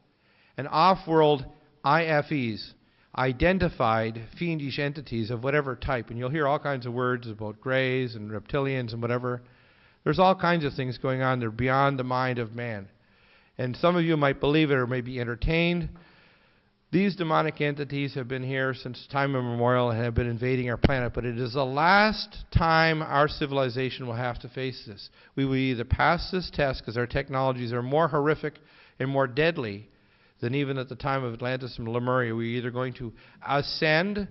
and off-world IFEs, identified fiendish entities of whatever type. And you'll hear all kinds of words about greys and reptilians and whatever. There's all kinds of things going on that are beyond the mind of man. And some of you might believe it or may be entertained. These demonic entities have been here since time immemorial and have been invading our planet, but it is the last time our civilization will have to face this. We will either pass this test because our technologies are more horrific and more deadly than even at the time of Atlantis and Lemuria. We're either going to ascend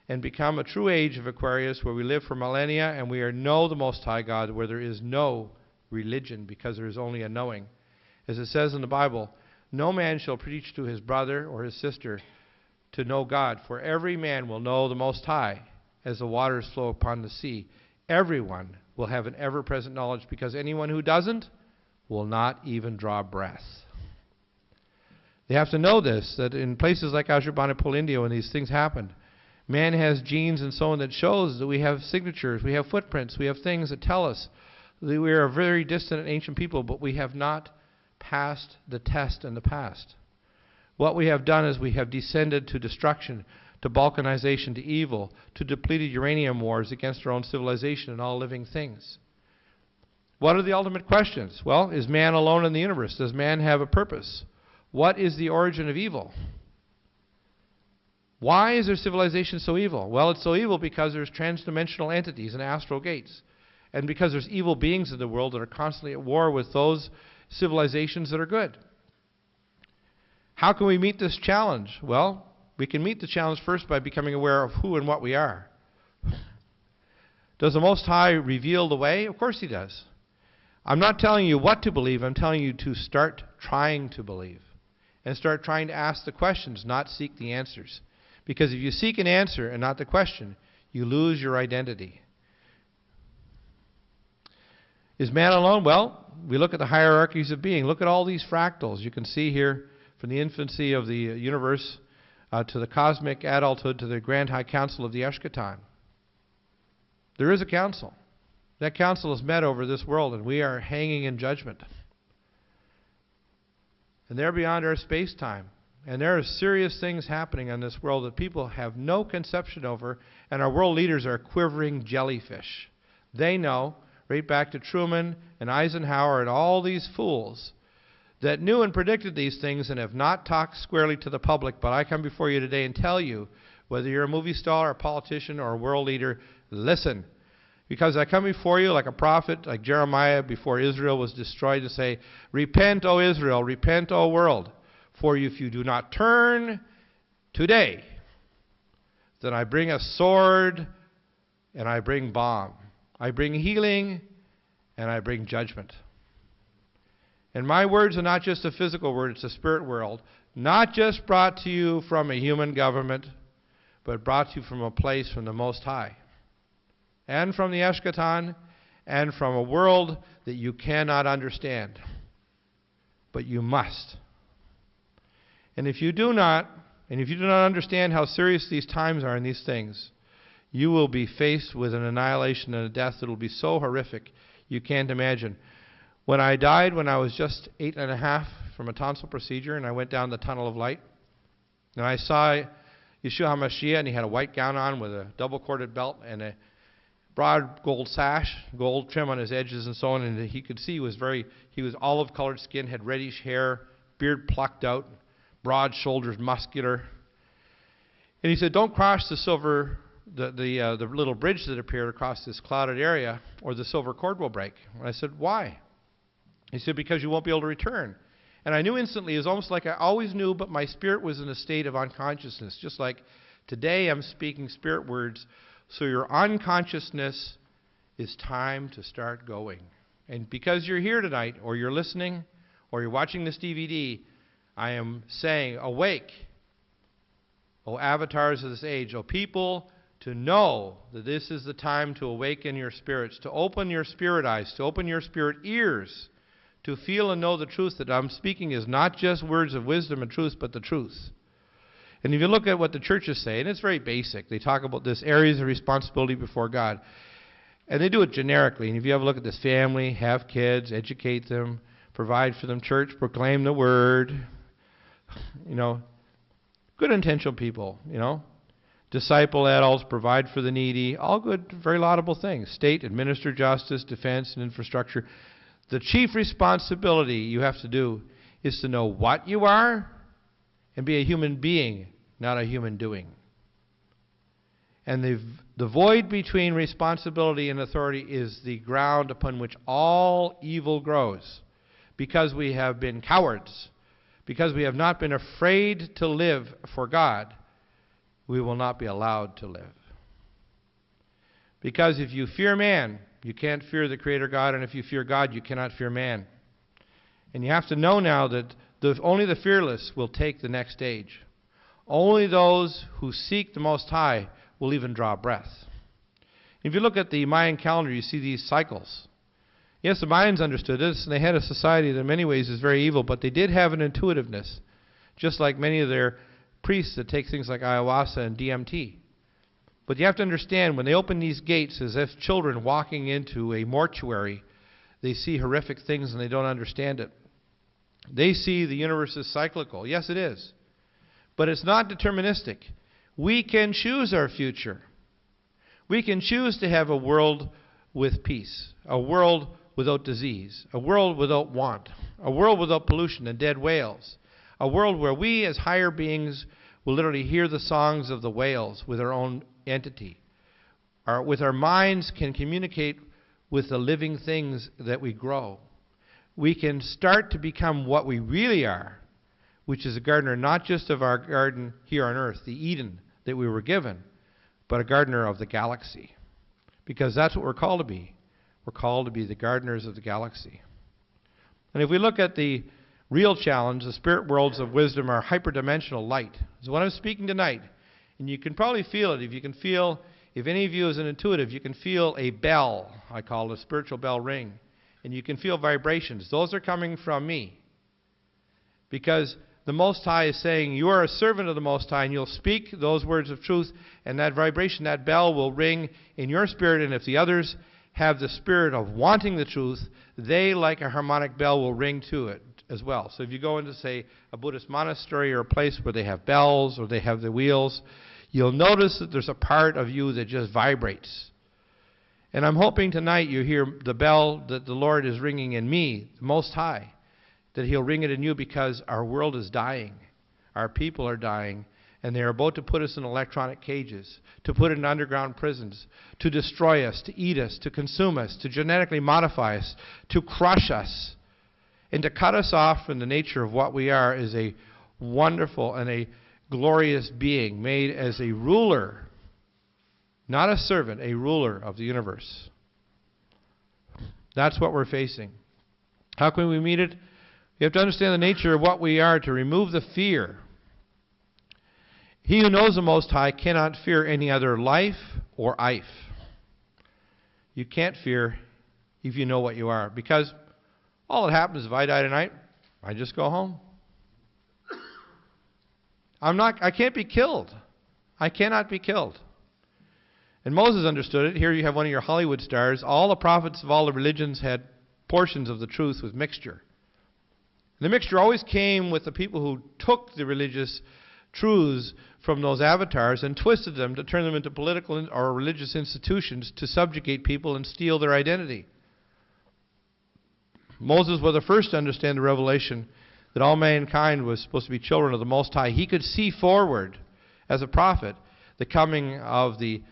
and become a true age of Aquarius where we live for millennia and we know the Most High God, where there is no religion because there is only a knowing. As it says in the Bible, no man shall preach to his brother or his sister to know God, for every man will know the Most High as the waters flow upon the sea. Everyone will have an ever-present knowledge, because anyone who doesn't will not even draw breath. They have to know this, that in places like Ashurbanipal, India, when these things happened, man has genes and so on that shows that we have signatures, we have footprints, we have things that tell us that we are a very distant and ancient people, but we have not passed the test in the past. What we have done is we have descended to destruction, to balkanization, to evil, to depleted uranium wars against our own civilization and all living things. What are the ultimate questions? Well, is man alone in the universe? Does man have a purpose? What is the origin of evil? Why is their civilization so evil? Well, it's so evil because there's transdimensional entities and astral gates, and because there's evil beings in the world that are constantly at war with those civilizations that are good. How can we meet this challenge? Well, we can meet the challenge first by becoming aware of who and what we are. Does the Most High reveal the way? Of course He does. I'm not telling you what to believe. I'm telling you to start trying to believe and start trying to ask the questions, not seek the answers. Because if you seek an answer and not the question, you lose your identity. Is man alone? Well, we look at the hierarchies of being. Look at all these fractals. You can see here from the infancy of the universe to the cosmic adulthood to the Grand High Council of the Eshkatan. There is a council. That council is met over this world, and we are hanging in judgment. And they're beyond our space-time. And there are serious things happening on this world that people have no conception over, and our world leaders are quivering jellyfish. They know, right back to Truman and Eisenhower and all these fools that knew and predicted these things and have not talked squarely to the public. But I come before you today and tell you, whether you're a movie star, a politician, or a world leader, listen. Because I come before you like a prophet, like Jeremiah before Israel was destroyed, to say, repent, O Israel, repent, O world. For if you do not turn today, then I bring a sword and I bring bomb. I bring healing and I bring judgment. And my words are not just a physical word, it's a spirit world. Not just brought to you from a human government, but brought to you from a place from the Most High. And from the Eshkatan, and from a world that you cannot understand. But you must. And if you do not understand how serious these times are and these things, you will be faced with an annihilation and a death that will be so horrific you can't imagine. When I died, when I was just 8.5 from a tonsil procedure, and I went down the tunnel of light, and I saw Yeshua HaMashiach, and he had a white gown on with a double-corded belt and a broad gold sash, gold trim on his edges and so on, and he could see he was olive-colored skin, had reddish hair, beard plucked out, broad shoulders, muscular. And he said, don't cross the little bridge that appeared across this clouded area, or the silver cord will break. And I said, why? He said, because you won't be able to return. And I knew instantly, it was almost like I always knew, but my spirit was in a state of unconsciousness. Just like today I'm speaking spirit words, so your unconsciousness is time to start going. And because you're here tonight, or you're listening, or you're watching this DVD, I am saying, awake, O avatars of this age, O people, to know that this is the time to awaken your spirits, to open your spirit eyes, to open your spirit ears, to feel and know the truth that I'm speaking is not just words of wisdom and truth, but the truth. And if you look at what the churches say, and it's very basic, they talk about this areas of responsibility before God. And they do it generically. And if you have a look at this family, have kids, educate them, provide for them, church, proclaim the word, good intentional people, disciple adults, provide for the needy, all good, very laudable things. State, administer justice, defense, and infrastructure. The chief responsibility you have to do is to know what you are and be a human being, not a human doing. And the void between responsibility and authority is the ground upon which all evil grows, because we have been cowards, because we have not been afraid to live for God. We will not be allowed to live. Because if you fear man, you can't fear the Creator God, and if you fear God, you cannot fear man. And you have to know now that only the fearless will take the next stage. Only those who seek the Most High will even draw breath. If you look at the Mayan calendar, you see these cycles. Yes, the Mayans understood this, and they had a society that in many ways is very evil, but they did have an intuitiveness, just like many of their priests that take things like ayahuasca and DMT. But you have to understand, when they open these gates as if children walking into a mortuary, they see horrific things and they don't understand it. They see the universe as cyclical. Yes, it is. But it's not deterministic. We can choose our future. We can choose to have a world with peace, a world without disease, a world without want, a world without pollution and dead whales, a world where we as higher beings will literally hear the songs of the whales with our own entity. With our minds can communicate with the living things that we grow. We can start to become what we really are, which is a gardener not just of our garden here on earth, the Eden that we were given, but a gardener of the galaxy. Because that's what we're called to be. We're called to be the gardeners of the galaxy. And if we look at the real challenge, the spirit worlds of wisdom are hyperdimensional light. So what I'm speaking tonight, and you can probably feel it, if any of you is an intuitive, you can feel a bell, I call it a spiritual bell ring, and you can feel vibrations. Those are coming from me. Because the Most High is saying, you are a servant of the Most High, and you'll speak those words of truth, and that vibration, that bell will ring in your spirit, and if the others have the spirit of wanting the truth, they, like a harmonic bell, will ring to it as well. So if you go into, say, a Buddhist monastery or a place where they have bells or they have the wheels, you'll notice that there's a part of you that just vibrates. And I'm hoping tonight you hear the bell that the Lord is ringing in me, the Most High, that He'll ring it in you, because our world is dying. Our people are dying. And they're about to put us in electronic cages, to put in underground prisons, to destroy us, to eat us, to consume us, to genetically modify us, to crush us, and to cut us off from the nature of what we are as a wonderful and a glorious being made as a ruler, not a servant, a ruler of the universe. That's what we're facing. How can we meet it? You have to understand the nature of what we are to remove the fear. He who knows the Most High cannot fear any other life or ife. You can't fear if you know what you are. Because all that happens if I die tonight, I just go home. I can't be killed. I cannot be killed. And Moses understood it. Here you have one of your Hollywood stars. All the prophets of all the religions had portions of the truth with mixture. And the mixture always came with the people who took the religious truths from those avatars and twisted them to turn them into political or religious institutions to subjugate people and steal their identity. Moses was the first to understand the revelation that all mankind was supposed to be children of the Most High. He could see forward, as a prophet, the coming of the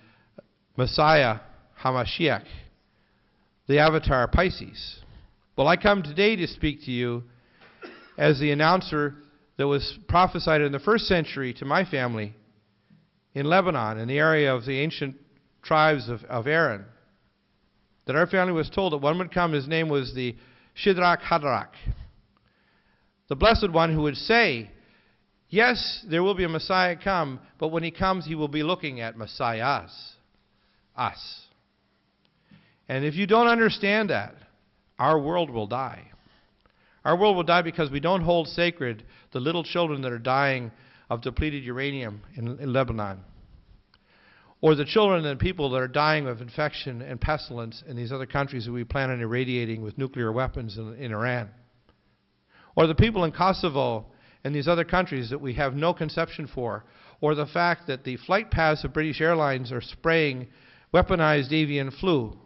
Messiah, Hamashiach, the avatar Pisces. Well, I come today to speak to you as the announcer that was prophesied in the first century to my family in Lebanon, in the area of the ancient tribes of Aaron, that our family was told that one would come. His name was the Shadrach Hadrach, the Blessed One, who would say, yes, there will be a Messiah come, but when he comes, he will be looking at Messiahs, us. And if you don't understand that, our world will die. Our world will die because we don't hold sacred the little children that are dying of depleted uranium in Lebanon, or the children and people that are dying of infection and pestilence in these other countries that we plan on irradiating with nuclear weapons in Iran, or the people in Kosovo and these other countries that we have no conception for, or the fact that the flight paths of British Airlines are spraying weaponized avian flu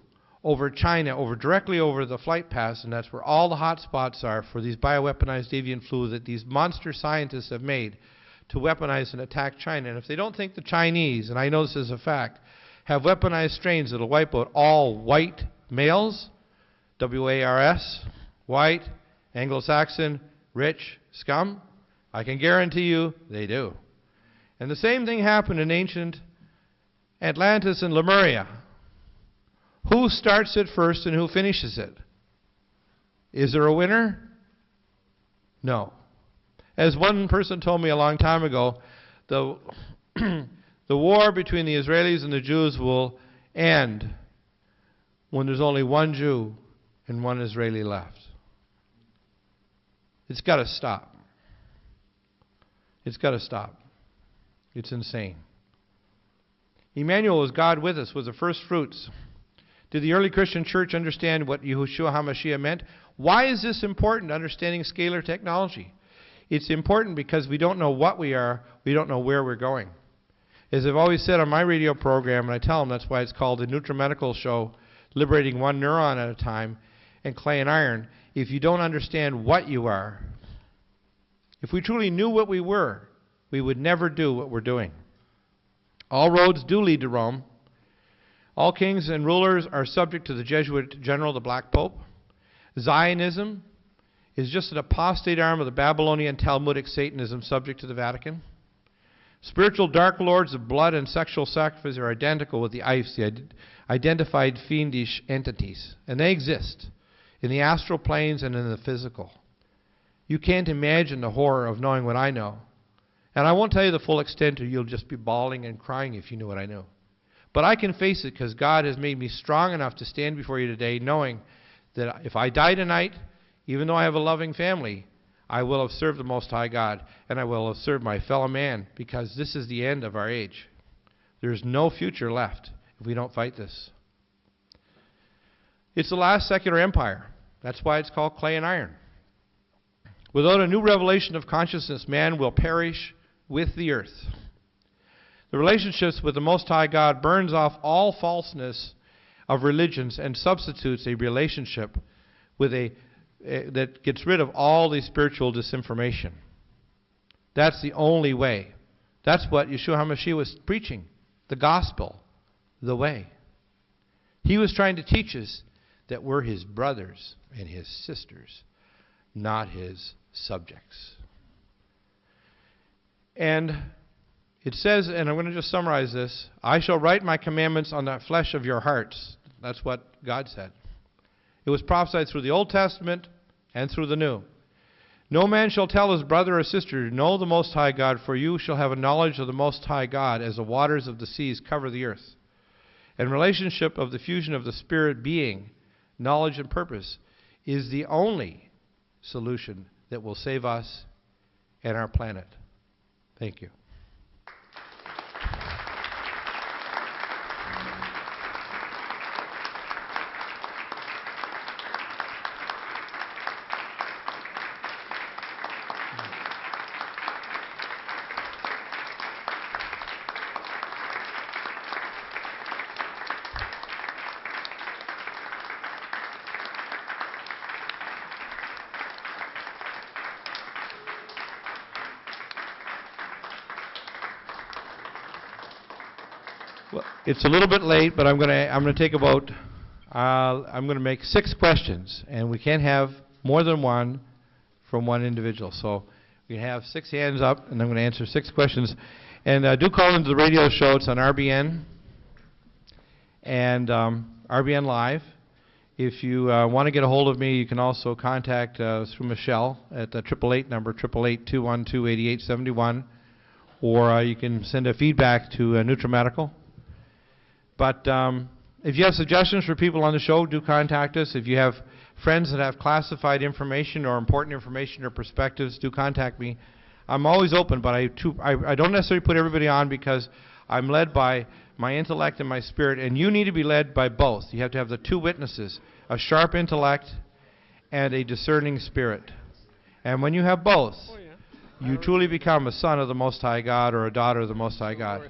over China, directly over the flight paths, and that's where all the hot spots are for these bioweaponized avian flu that these monster scientists have made to weaponize and attack China. And if they don't think the Chinese, and I know this is a fact, have weaponized strains that will wipe out all white males, W-A-R-S, white, Anglo-Saxon, rich, scum, I can guarantee you they do. And the same thing happened in ancient Atlantis and Lemuria. Who starts it first and who finishes it? Is there a winner? No. As one person told me a long time ago, the war between the Israelis and the Jews will end when there's only one Jew and one Israeli left. It's got to stop. It's got to stop. It's insane. Emmanuel, was God with us, was the first fruits. Did the early Christian church understand what Yahushua HaMashiach meant? Why is this important, understanding scalar technology? It's important because we don't know what we are, we don't know where we're going. As I've always said on my radio program, and I tell them that's why it's called the Nutramedical Show, liberating one neuron at a time, and clay and iron, if you don't understand what you are, if we truly knew what we were, we would never do what we're doing. All roads do lead to Rome. All kings and rulers are subject to the Jesuit general, the Black Pope. Zionism is just an apostate arm of the Babylonian Talmudic Satanism subject to the Vatican. Spiritual dark lords of blood and sexual sacrifice are identical with the IFES, the identified fiendish entities. And they exist in the astral planes and in the physical. You can't imagine the horror of knowing what I know. And I won't tell you the full extent, or you'll just be bawling and crying if you knew what I knew. But I can face it because God has made me strong enough to stand before you today knowing that if I die tonight, even though I have a loving family, I will have served the Most High God, and I will have served my fellow man, because this is the end of our age. There's no future left if we don't fight this. It's the last secular empire. That's why it's called clay and iron. Without a new revelation of consciousness, man will perish with the earth. The relationships with the Most High God burns off all falseness of religions and substitutes a relationship with that gets rid of all the spiritual disinformation. That's the only way. That's what Yeshua HaMashiach was preaching, the gospel, the way. He was trying to teach us that we're his brothers and his sisters, not his subjects. And it says, and I'm going to just summarize this, I shall write my commandments on the flesh of your hearts. That's what God said. It was prophesied through the Old Testament and through the New. No man shall tell his brother or sister, know the Most High God, for you shall have a knowledge of the Most High God as the waters of the seas cover the earth. And relationship of the fusion of the Spirit being, knowledge and purpose, is the only solution that will save us and our planet. Thank you. Well, it's a little bit late, but I'm gonna take about I'm gonna make 6 questions, and we can't have more than one from one individual. So we have 6 hands up, and I'm gonna answer 6 questions. And do call into the radio show. It's on RBN and RBN Live. If you want to get a hold of me, you can also contact through Michelle at the 888 number 888-212-8871, or you can send a feedback to NutriMedical. But if you have suggestions for people on the show, do contact us. If you have friends that have classified information or important information or perspectives, do contact me. I'm always open, but I don't necessarily put everybody on because I'm led by my intellect and my spirit, and you need to be led by both. You have to have the 2 witnesses, a sharp intellect and a discerning spirit. And when you have both, you truly become a son of the Most High God or a daughter of the Most High God.